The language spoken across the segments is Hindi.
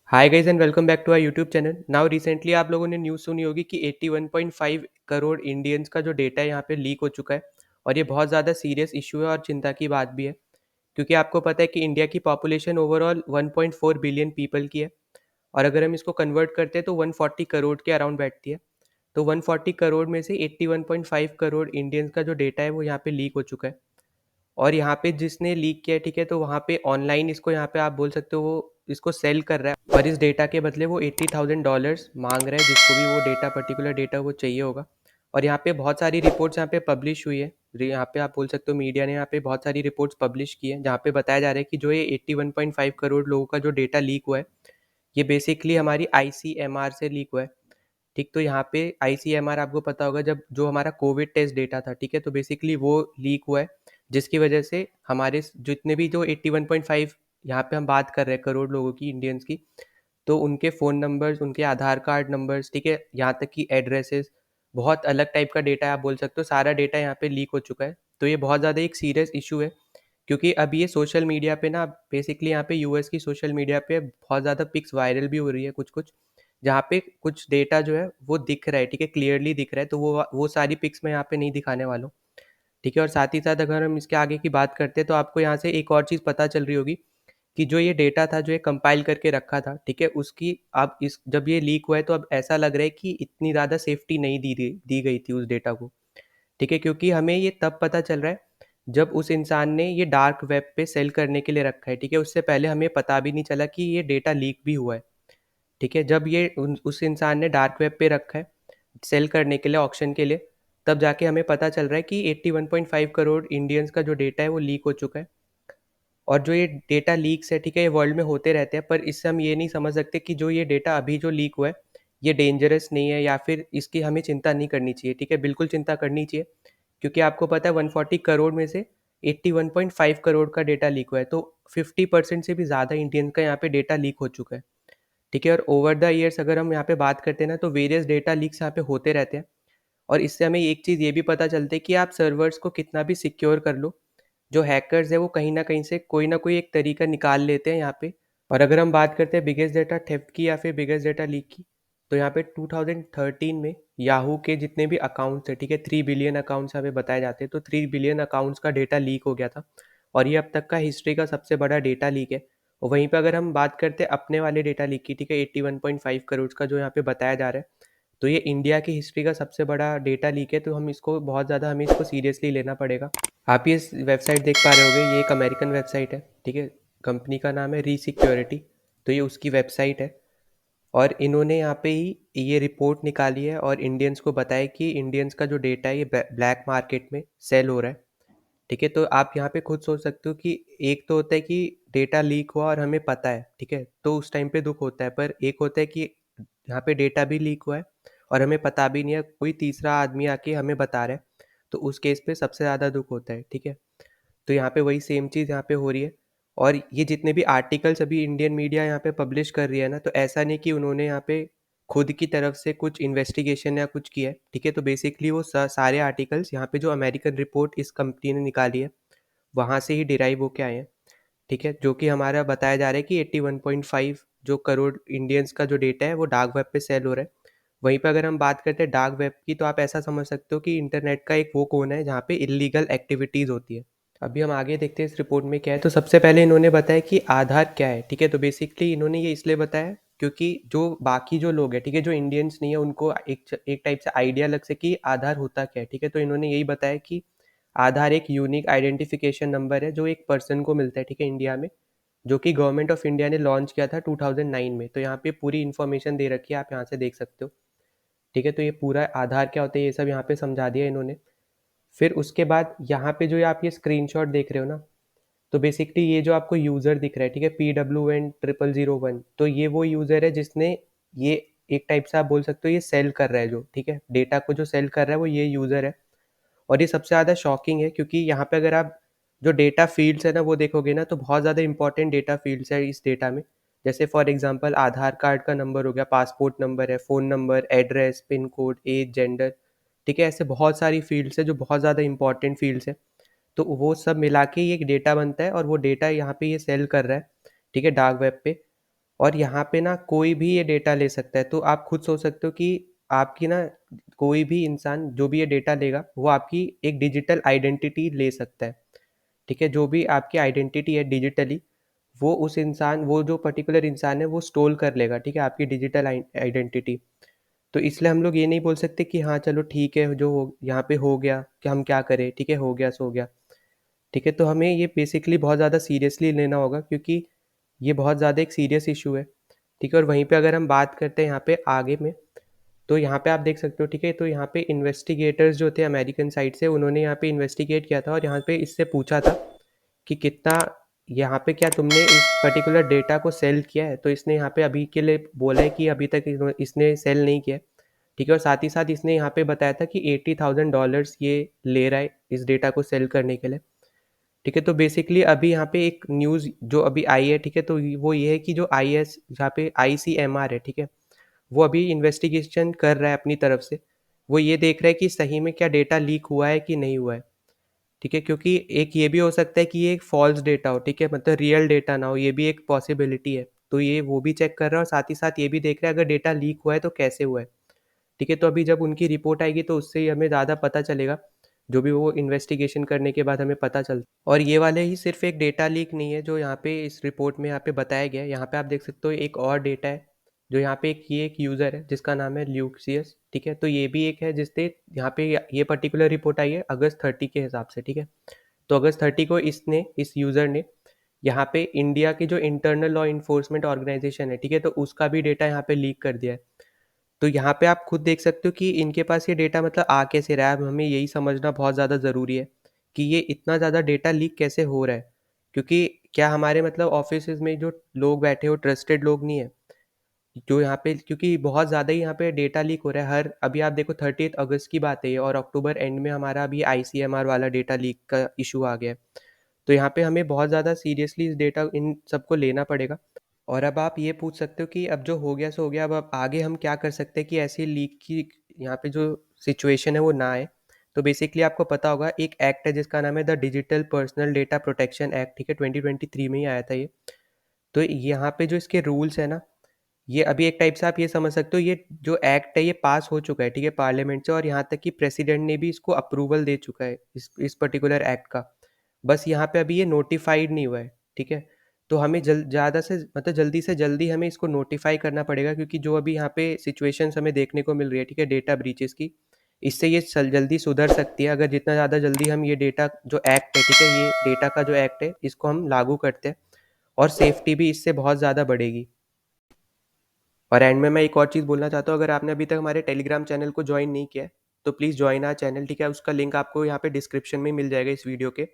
Hi guys and welcome back to our YouTube channel. Now recently आप लोगों ने न्यूज़ सुनी होगी कि 81.5 करोड़ इंडियंस का जो डेटा है यहाँ पे लीक हो चुका है। और ये बहुत ज़्यादा सीरियस इशू है और चिंता की बात भी है, क्योंकि आपको पता है कि इंडिया की पॉपुलेशन ओवरऑल 1.4 बिलियन पीपल की है। और अगर हम इसको कन्वर्ट करते हैं तो 140 करोड़ के अराउंड बैठती है। तो 140 करोड़ में से 81.5 करोड़ इंडियंस का जो डेटा है वो यहाँ पे लीक हो चुका है। और यहाँ पे जिसने लीक किया है, ठीक है, तो वहाँ पे ऑनलाइन इसको यहाँ पे आप बोल सकते हो वो इसको सेल कर रहा है और इस डेटा के बदले वो $80,000 मांग रहा है, जिसको भी वो डेटा पर्टिकुलर डेटा वो चाहिए होगा। और यहाँ पे बहुत सारी रिपोर्ट्स यहाँ पे पब्लिश हुई है। यहाँ पे आप बोल सकते हो मीडिया ने यहाँ पे बहुत सारी रिपोर्ट्स पब्लिश की है, जहाँ पे बताया जा रहा है कि जो ये 81.5 करोड़ लोगों का जो डेटा लीक हुआ है, ये बेसिकली हमारी आईसीएमआर से लीक हुआ है। ठीक, तो यहाँ पे आईसीएमआर आपको पता होगा, जब जो हमारा कोविड टेस्ट डेटा था, ठीक है, तो बेसिकली वो लीक हुआ है, जिसकी वजह से हमारे जितने भी जो 81.5 यहाँ पे हम बात कर रहे हैं करोड़ लोगों की, इंडियंस की, तो उनके फ़ोन नंबर्स, उनके आधार कार्ड नंबर्स, ठीक है, यहाँ तक कि एड्रेसेस, बहुत अलग टाइप का डेटा आप बोल सकते हो, सारा डेटा यहाँ पे लीक हो चुका है। तो ये बहुत ज़्यादा एक सीरियस इशू है, क्योंकि अब ये सोशल मीडिया पे ना, बेसिकली यहाँ पे यूएस की सोशल मीडिया पे बहुत ज़्यादा पिक्स वायरल भी हो रही है कुछ कुछ, जहाँ पे कुछ डेटा जो है वो दिख रहा है, ठीक है, क्लियरली दिख रहा है। तो वो सारी पिक्स मैं यहाँ पे नहीं दिखाने वाला हूँ, ठीक है। और साथ ही साथ अगर हम इसके आगे की बात करते हैं तो आपको यहाँ से एक और चीज़ पता चल रही होगी कि जो ये डेटा था, जो ये कंपाइल करके रखा था, ठीक है, उसकी अब इस जब ये लीक हुआ है तो अब ऐसा लग रहा है कि इतनी ज़्यादा सेफ्टी नहीं दी गई थी उस डेटा को, ठीक है, क्योंकि हमें ये तब पता चल रहा है जब उस इंसान ने ये डार्क वेब पे सेल करने के लिए रखा है, ठीक है। उससे पहले हमें पता भी नहीं चला कि ये डेटा लीक भी हुआ है, ठीक है। जब ये उस इंसान ने डार्क वेब पे रखा है सेल करने के लिए, ऑक्शन के लिए, तब जाके हमें पता चल रहा है कि 81.5 करोड़ इंडियंस का जो डेटा है वो लीक हो चुका है। और जो ये डेटा लीक्स है, ठीक है, ये वर्ल्ड में होते रहते हैं, पर इससे हम ये नहीं समझ सकते कि जो ये डेटा अभी जो लीक हुआ है ये डेंजरस नहीं है, या फिर इसकी हमें चिंता नहीं करनी चाहिए, ठीक है, बिल्कुल चिंता करनी चाहिए। क्योंकि आपको पता है 140 करोड़ में से 81.5 करोड़ का डेटा लीक हुआ है, तो 50% से भी ज़्यादा इंडियन का यहाँ पे डेटा लीक हो चुका है, ठीक है। और ओवर द ईयर्स अगर हम यहाँ पे बात करते हैं ना, तो वेरियस डेटा लीक्स यहाँ पे होते रहते हैं। और इससे हमें एक चीज़ ये भी पता चलती है कि आप सर्वर्स को कितना भी सिक्योर कर लो, जो हैकर्स है वो कहीं ना कहीं से कोई ना कोई एक तरीका निकाल लेते हैं यहाँ पे। और अगर हम बात करते हैं बिगेस्ट डेटा थेफ्ट की या फिर बिगेस्ट डेटा लीक की, तो यहाँ पे 2013 में याहू के जितने भी अकाउंट्स है, ठीक है, 3 बिलियन अकाउंट्स हमें बताए जाते हैं, तो 3 बिलियन अकाउंट्स का डेटा लीक हो गया था। और ये अब तक का हिस्ट्री का सबसे बड़ा डेटा लीक है। और वहीं पे अगर हम बात करते हैं अपने वाले डेटा लीक की, ठीक है, 81.5 करोड़ का जो यहाँ पे बताया जा रहा है, तो ये इंडिया की हिस्ट्री का सबसे बड़ा डेटा लीक है। तो हम इसको बहुत ज़्यादा, हमें इसको सीरियसली लेना पड़ेगा। आप ये इस वेबसाइट देख पा रहे होगे, ये एक अमेरिकन वेबसाइट है, ठीक है, कंपनी का नाम है रीसिक्योरिटी। तो ये उसकी वेबसाइट है, और इन्होंने यहाँ पे ही ये रिपोर्ट निकाली है और इंडियंस को बताया कि इंडियंस का जो डेटा है ये ब्लैक मार्केट में सेल हो रहा है, ठीक है। तो आप यहाँ पे खुद सोच सकते हो कि एक तो होता है कि डेटा लीक हुआ और हमें पता है, ठीक है, तो उस टाइम पे दुख होता है, पर एक होता है कि यहाँ पे डेटा भी लीक हुआ है और हमें पता भी नहीं है, कोई तीसरा आदमी आके हमें बता रहा है, तो उस केस पे सबसे ज़्यादा दुख होता है, ठीक है। तो यहाँ पे वही सेम चीज़ यहाँ पे हो रही है। और ये जितने भी आर्टिकल्स अभी इंडियन मीडिया यहाँ पे पब्लिश कर रही है ना, तो ऐसा नहीं कि उन्होंने यहाँ पे खुद की तरफ से कुछ इन्वेस्टिगेशन या कुछ किया है, ठीक है। तो बेसिकली वो सारे आर्टिकल्स यहाँ पे जो अमेरिकन रिपोर्ट इस कंपनी ने निकाली है वहाँ से ही डिराइव होके आए हैं, ठीक है। जो कि हमारा बताया जा रहा है कि 81.5 जो करोड़ इंडियंस का जो डेटा है वो डार्क वेब पे सेल हो रहा है। वहीं पे अगर हम बात करते हैं डार्क वेब की, तो आप ऐसा समझ सकते हो कि इंटरनेट का एक वो कोना है जहाँ पे इलीगल एक्टिविटीज़ होती है। अभी हम आगे देखते हैं इस रिपोर्ट में क्या है। तो सबसे पहले इन्होंने बताया कि आधार क्या है, ठीक है। तो बेसिकली इन्होंने ये इसलिए बताया क्योंकि जो बाकी जो लोग हैं, ठीक है, जो इंडियंस नहीं है, उनको एक टाइप से आइडिया लग सके कि आधार होता क्या है, ठीक है। तो इन्होंने यही बताया कि आधार एक यूनिक आइडेंटिफिकेशन नंबर है जो एक पर्सन को मिलता है, ठीक है, इंडिया में, जो कि गवर्नमेंट ऑफ इंडिया ने लॉन्च किया था 2009 में। तो यहाँ पे पूरी इन्फॉर्मेशन दे रखी है, आप यहाँ से देख सकते हो, ठीक है। तो ये पूरा आधार क्या होता है ये सब यहाँ पे समझा दिया इन्होंने। फिर उसके बाद यहाँ पे जो आप ये स्क्रीनशॉट देख रहे हो ना, तो बेसिकली ये जो आपको यूज़र दिख रहा है, ठीक है, PWN0001, तो ये वो यूज़र है जिसने ये एक टाइप से आप बोल सकते हो ये सेल कर रहा है, जो, ठीक है, डेटा को जो सेल कर रहा है वो ये यूज़र है। और ये सबसे ज़्यादा शॉकिंग है क्योंकि यहाँ पे अगर आप जो डेटा फील्ड्स है ना वो देखोगे ना, तो बहुत ज़्यादा इंपॉर्टेंट डेटा फील्ड्स है इस डेटा में। जैसे फॉर एग्जांपल आधार कार्ड का नंबर हो गया, पासपोर्ट नंबर है, phone number, address, pin code, age, gender, ठीक है, ऐसे बहुत सारी फील्ड्स है जो बहुत ज़्यादा इंपॉर्टेंट फील्ड्स है। तो वो सब मिला के ये एक डेटा बनता है और वो डेटा यहाँ पे ये सेल कर रहा है, ठीक है, डार्क वेब पे। और यहाँ पे ना कोई भी ये डेटा ले सकता है, तो आप खुद सोच सकते हो कि आपकी ना कोई भी इंसान जो भी ये डेटा लेगा वो आपकी एक डिजिटल आइडेंटिटी ले सकता है, ठीक है? जो भी आपकी आइडेंटिटी है डिजिटली, वो उस इंसान वो जो पर्टिकुलर इंसान है वो स्टोल कर लेगा, ठीक है? आपकी डिजिटल आइडेंटिटी। तो इसलिए हम लोग ये नहीं बोल सकते कि हाँ चलो ठीक है, जो हो यहाँ पे हो गया कि हम क्या करें, ठीक है? हो गया सो हो गया, ठीक है? तो हमें ये बेसिकली बहुत ज़्यादा सीरियसली लेना होगा, क्योंकि ये बहुत ज़्यादा एक सीरियस इशू है, ठीक है? और वहीं पे अगर हम बात करते हैं यहाँ पे आगे में, तो यहाँ पे आप देख सकते हो, ठीक है? तो यहाँ पे इन्वेस्टिगेटर्स जो थे अमेरिकन साइड से, उन्होंने यहाँ पे इन्वेस्टिगेट किया था और यहाँ पे इससे पूछा था कि कितना यहाँ पे क्या तुमने इस पर्टिकुलर डेटा को सेल किया है? तो इसने यहाँ पे अभी के लिए बोला है कि अभी तक इसने सेल नहीं किया है, ठीक है? और साथ ही साथ इसने यहाँ पे बताया था कि $80,000 ये ले रहा है इस डेटा को सेल करने के लिए, ठीक है? तो बेसिकली अभी यहाँ पे एक न्यूज़ जो अभी आई है, ठीक है? तो वो ये है कि जो IS जहाँ पे ICMR है, ठीक है? वो अभी इन्वेस्टिगेशन कर रहा है अपनी तरफ से। वो ये देख रहा है कि सही में क्या डेटा लीक हुआ है कि नहीं हुआ है, ठीक है? क्योंकि एक ये भी हो सकता है कि ये एक फ़ॉल्स डेटा हो, ठीक है? मतलब रियल डेटा ना हो, ये भी एक पॉसिबिलिटी है। तो ये वो भी चेक कर रहा है और साथ ही साथ ये भी देख रहा है अगर डेटा लीक हुआ है तो कैसे हुआ है, ठीक है? तो अभी जब उनकी रिपोर्ट आएगी तो उससे ही हमें ज़्यादा पता चलेगा, जो भी वो इन्वेस्टिगेशन करने के बाद हमें पता चलता है। और ये वाले ही सिर्फ एक डेटा लीक नहीं है जो यहाँ पे इस रिपोर्ट में यहाँ पे बताया गया है। यहाँ पे आप देख सकते हो एक और डेटा है, जो यहाँ पे एक यूज़र है जिसका नाम है ल्यूसियस, ठीक है? तो ये भी एक है जिससे यहाँ पे ये पर्टिकुलर रिपोर्ट आई है अगस्त 30 के हिसाब से, ठीक है? तो अगस्त 30 को इस यूज़र ने यहाँ पे इंडिया की जो इंटरनल लॉ इन्फोर्समेंट ऑर्गेनाइजेशन है, ठीक है? तो उसका भी डेटा यहाँ पे लीक कर दिया है। तो यहाँ पे आप खुद देख सकते हो कि इनके पास ये डेटा मतलब आ कैसे रहा है। अब हमें यही समझना बहुत ज़्यादा ज़रूरी है कि ये इतना ज़्यादा डेटा लीक कैसे हो रहा है, क्योंकि क्या हमारे मतलब ऑफिसेज में जो लोग बैठे हो ट्रस्टेड लोग नहीं है जो यहाँ पे, क्योंकि बहुत ज़्यादा ही यहाँ पे डेटा लीक हो रहा है। हर अभी आप देखो 30 अगस्त की बात है ये, और अक्टूबर एंड में हमारा अभी ICMR वाला डेटा लीक का इशू आ गया है। तो यहाँ पे हमें बहुत ज़्यादा सीरियसली इस डेटा इन सबको लेना पड़ेगा। और अब आप ये पूछ सकते हो कि अब जो हो गया सो हो गया, अब आगे हम क्या कर सकते हैं कि ऐसी लीक की यहाँ पे जो सिचुएशन है वो ना आए। तो बेसिकली आपको पता होगा एक एक्ट है जिसका नाम है the digital personal data protection act, ठीक है? 2023 में ही आया था ये। तो यहाँ पे जो इसके रूल्स है ना, ये अभी एक टाइप से आप ये समझ सकते हो, ये जो एक्ट है ये पास हो चुका है, ठीक है, पार्लियामेंट से, और यहाँ तक कि प्रेसिडेंट ने भी इसको अप्रूवल दे चुका है इस पर्टिकुलर एक्ट का। बस यहाँ पे अभी ये नोटिफाइड नहीं हुआ है, ठीक है? तो हमें ज़्यादा से मतलब जल्दी से जल्दी हमें इसको नोटिफाई करना पड़ेगा, क्योंकि जो अभी यहाँ पे सिचुएशंस हमें देखने को मिल रही है, ठीक है, डेटा ब्रीचेस की, इससे ये जल्दी सुधर सकती है अगर जितना ज़्यादा जल्दी हम ये डेटा जो एक्ट है, ठीक है, ये डेटा का जो एक्ट है इसको हम लागू करते हैं, और सेफ्टी भी इससे बहुत ज़्यादा बढ़ेगी। और एंड में मैं एक और चीज़ बोलना चाहता हूँ, अगर आपने अभी तक हमारे टेलीग्राम चैनल को ज्वाइन नहीं किया है तो प्लीज़ ज्वाइन आवर चैनल, ठीक है? उसका लिंक आपको यहाँ पे डिस्क्रिप्शन में मिल जाएगा इस वीडियो के।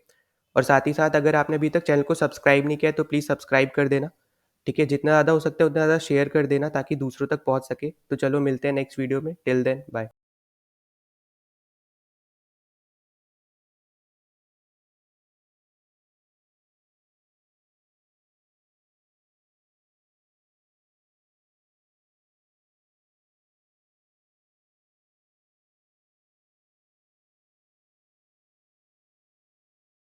और साथ ही साथ अगर आपने अभी तक चैनल को सब्सक्राइब नहीं किया है तो प्लीज़ सब्सक्राइब कर देना, ठीक है? जितना ज़्यादा हो सकता है उतना ज़्यादा शेयर कर देना ताकि दूसरों तक पहुँच सके। तो चलो मिलते हैं नेक्स्ट वीडियो में, टिल देन बाय।